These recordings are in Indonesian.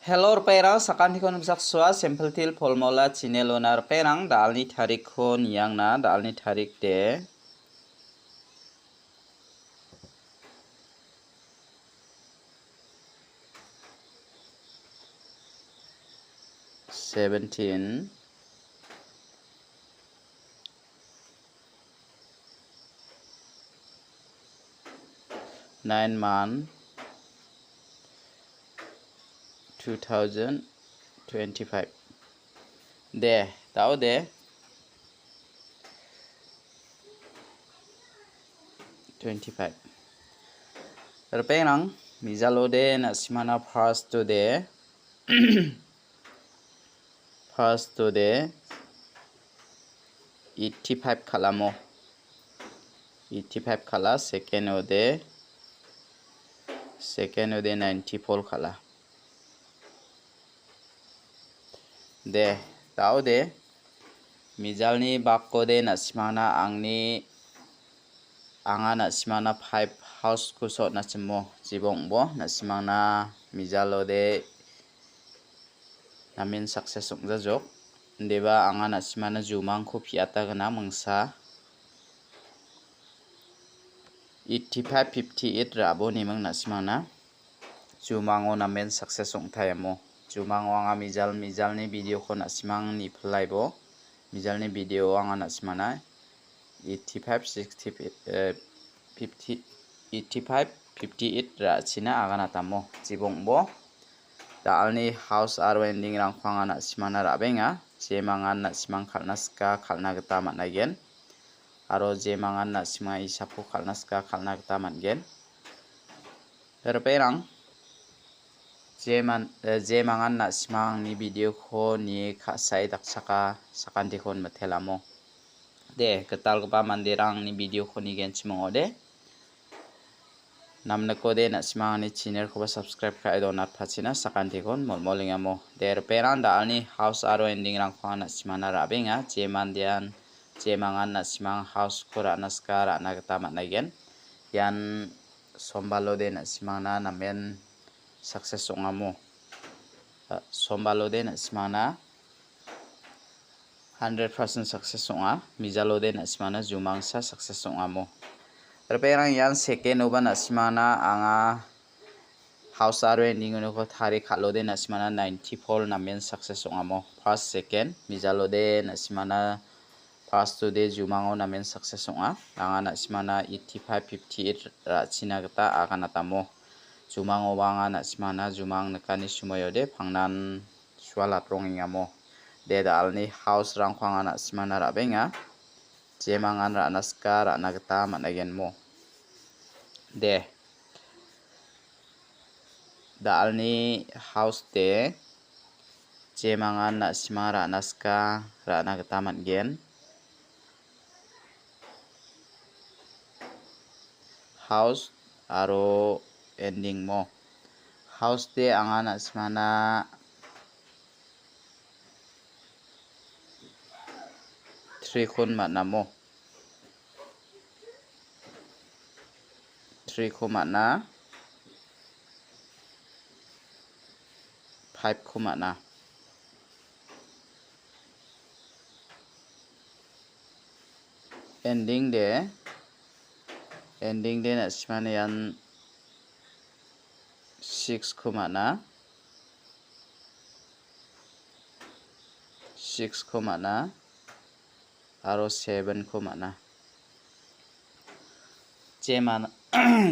Hello perang sakan tikon sakswa simple til polmola chinelonar perang dalni tarik kon yang na dalni tarik de $17 9 month 2025 de tao de 25 terperang mizalo de nasimana first to de first to de 85 khalamo 85 khala second ode 94 khala de tao de mijalni bakko de nasimana anga nasimana 5 house kusot nasimo jibong bo nasimana mijalo de namin success jok deba anga nasimana jumang ko piata gana mangsa 85 58 rabo nimang nasimana jumango namin success tayamo jumang anga mijalni video ko nasimang ni plaibo mijalni video anga nasimana 85 60 85 58 ra china agana tamo jibong bo dalni house aro ending rang phanga nasimana rabenga jemangan nasimang khalnaska khalna gita managen aro jemangan nasima isapu khalnaska khalna gita mangen terperang jemangan nasimang ni video ko ni khasai daksaka sakandikon mathelamo de ketalgpa mandirang ni video ko ni genchimo de namna ko de nasimang ni channel ko subscribe ka donat phachina sakandikon molmolingamo der peran dalni house aro ending rang phana nasimana rabenga jemangan nasimang house ko ranaska rana gita managen yan sombalo de nasimana namen success ongamo sombalo de nasimana 100% success onga mijalo de nasimana jumangsa success ongamo terperang yan second oba nasimana anga house aro ending ko thari khalo de nasimana 94 namen success ongamo first second mijalo de nasimana first to de jumango namen success onga anga nasimana 85 58 ra china gita agana tamo jumango wanga nasimana jumang nakani sumoyo de phangnan swalat rongingamo de dalni house rang phanga nasimana rabenga jemangan ranaska rana gita managenmo de dalni house de jemangan nasima ranaska rana gita mangen house aro ending mo house de anga nasimana 3 kun manamo 3 ko mana 5 ko mana ending de nasimana yan 6 ko mana 6 ko mana aro 7 ko mana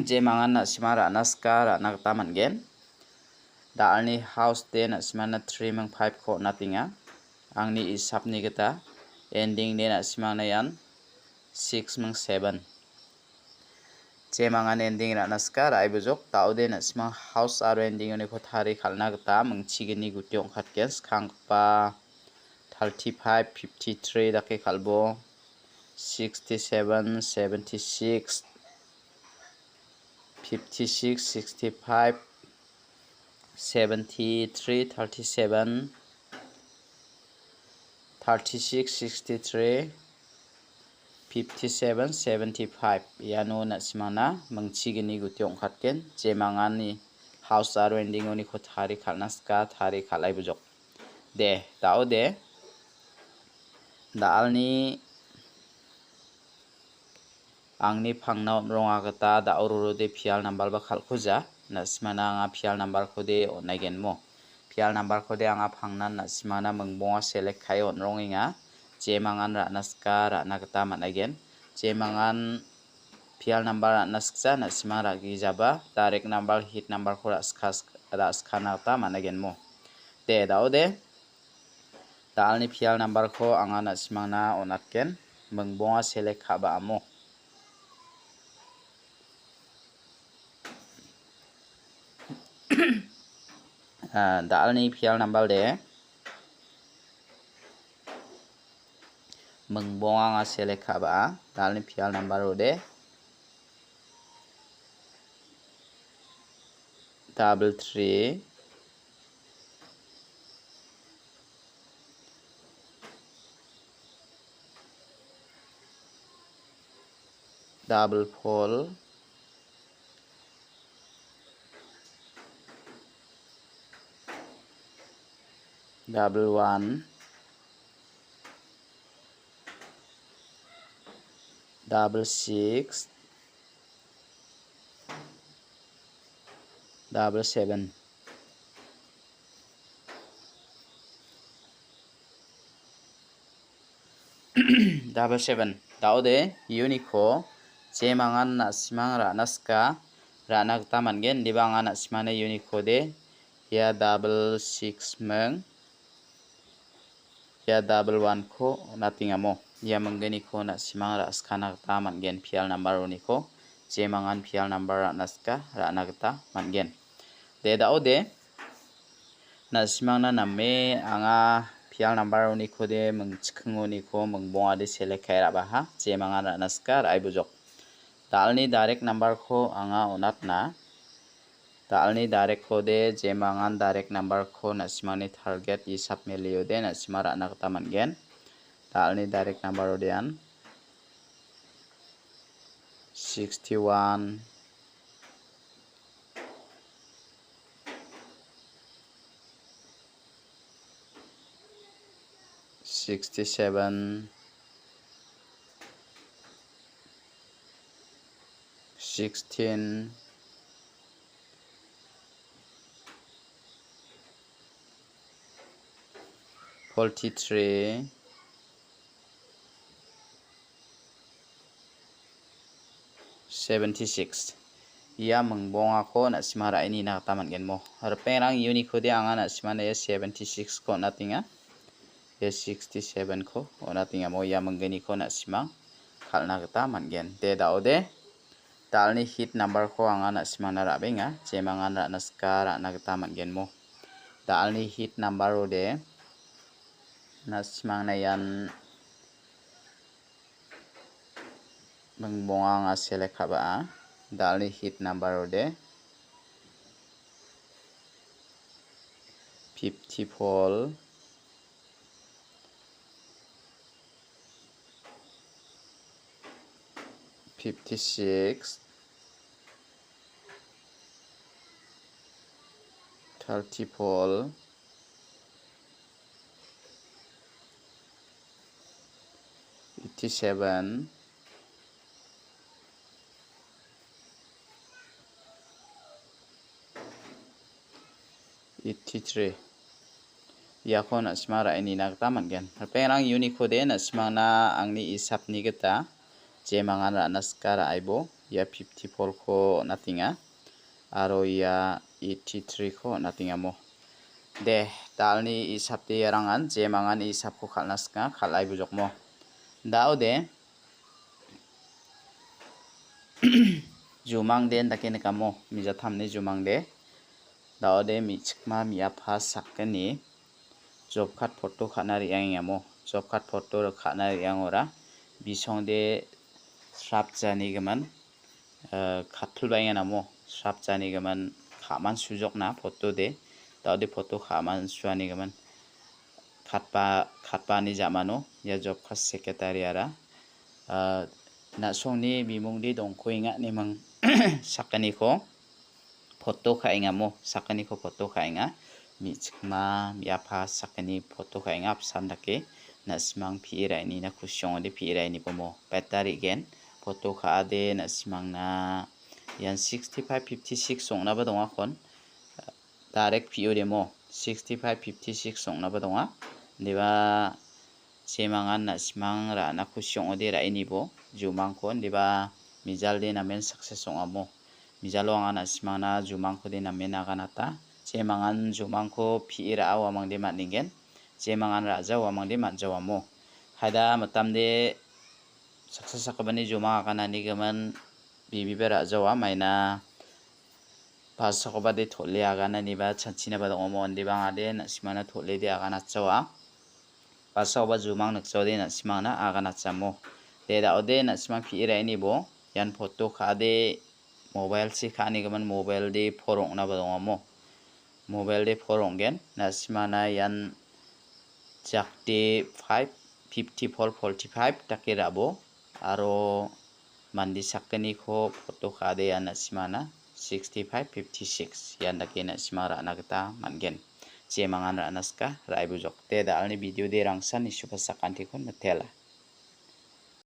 jemangan nasima ranaska rana gita mangen dalni house de nasimana 3 mang 5 ko natinga angni isapni gita ending de nasimana yan 6 mang 7 jemangan ending ranaska raibujok taude nasima house aro ending ni ko thari khalna gita mangchigini gutyong khatken khangpa 35 53 dake khalbo 67 76 56 65 73 37 36 63 57 75 yano nasimana mangchigini gutyong khatken jemangani house arranging ni ko thari khalnaska thari khalai bujok de tao de dalni angni phangna ronga gata da ororo de fial number ba khalkhuja nasimana anga fial number ko de onaigen mo fial number ko de anga phangna nasimana mungbonga select khai onronginga jemangan ra naska ra nagata managen jemangan fial number ra naskja nasima ra gijaba direct number hit number ko ra skhanata managen mo de dao de dalni fial number ko anga nasimana onatken mungbonga select khaba amo dalni fial number de mungbonga nga select khaba dalni fial number de 33 4 1 6 7 7 tao de unico jemangan nasimang ra naska ra nagta mangen dibangan nasimane unico de ya 6 meng ya 1 ko natingamo ya menggeni ko nasimang ra skana ta mangen fial number uniko jemangan fial number ra naska ra nagta mangen de dao de nasimang na namme anga fial number uniko de mungchikhung uniko mungbonga de select khai ra baha jemangan ra naska ra ibujok dalni direct number ko anga onatna dalni direct ko de jemangan direct number ko nasimani target isap melio de nasima ra nagta mangen dalni direct number odian 61 67 16 43 76 ia mungbonga ko nasima ra ini na tamangen mo harpengrang unique de anga nasima na 76 ko natinga 67 ko onatinga mo ia menggeni ko nasima khalna gata mangen de dao de dalni hit number ko anga nasima na ra benga jemangan ra naska ra nagata mangen mo dalni hit number de nasimang na yan mungbonga nga select khaba dalni hit number de 54 56 34 87 83 yakon asmara ini nagta mangen pengrang unico de nasmana angni isap ni geta jemangan ra naskara aibo ya 54 ko natinga aro ya 83 ko natinga mo de dalni isap de rangan jemangan isap ko khalnaska khalai bujok mo dao de jumang den dakene kamo mija thamni jumang de dao de mi chikma mi apha sakani job card photo khanari angamo job card photo khanari angora bisong de srapjani gaman khathulbai namo srapjani gaman khaman sujokna photo de dao de photo khaman suani gaman khatpa ni jamano ya job card secretary ara na songni bimungdi dongkhoinga nimang sakani ko foto kainga mo sakani ko foto kainga mi chikma mi apa sakani foto kainga apsan dake na simang pirai ni na kusyong de pirai ni pomo battery gen foto ka ade na simang na yan 6556 song na ba donga kon direct PO demo 6556 song na ba donga diba semangan na simang ra na kusyong ode ra ini bo jumang kon diba mijal de na men success song amo mijalo ang na simang na jumang ko de na men aganata semangan jumang ko pira awa mang de matningen semangan ra jawa mang de mat jawa mo haida matam de success sakabani jumang akanani gaman bibi bera jawa maina pasakoba de thole agana niba chanchina ba dong mo andi bang ade na simana thole de agana chawa pasakoba jumang nak chode na simana agana chamo de da ode na simang pi rai ni bo yan photo kha de mobile si khani gaman mobile de forong na ba dong mo mobile de forong gen na simana yan jakte 5445 take rabo aro mandi sakani ko photo kha de yan na simana 6556 yan dake na simara nagta mangen jemangan ra naska rai bujok te da alni video de rangsan isu pasakanti kon matela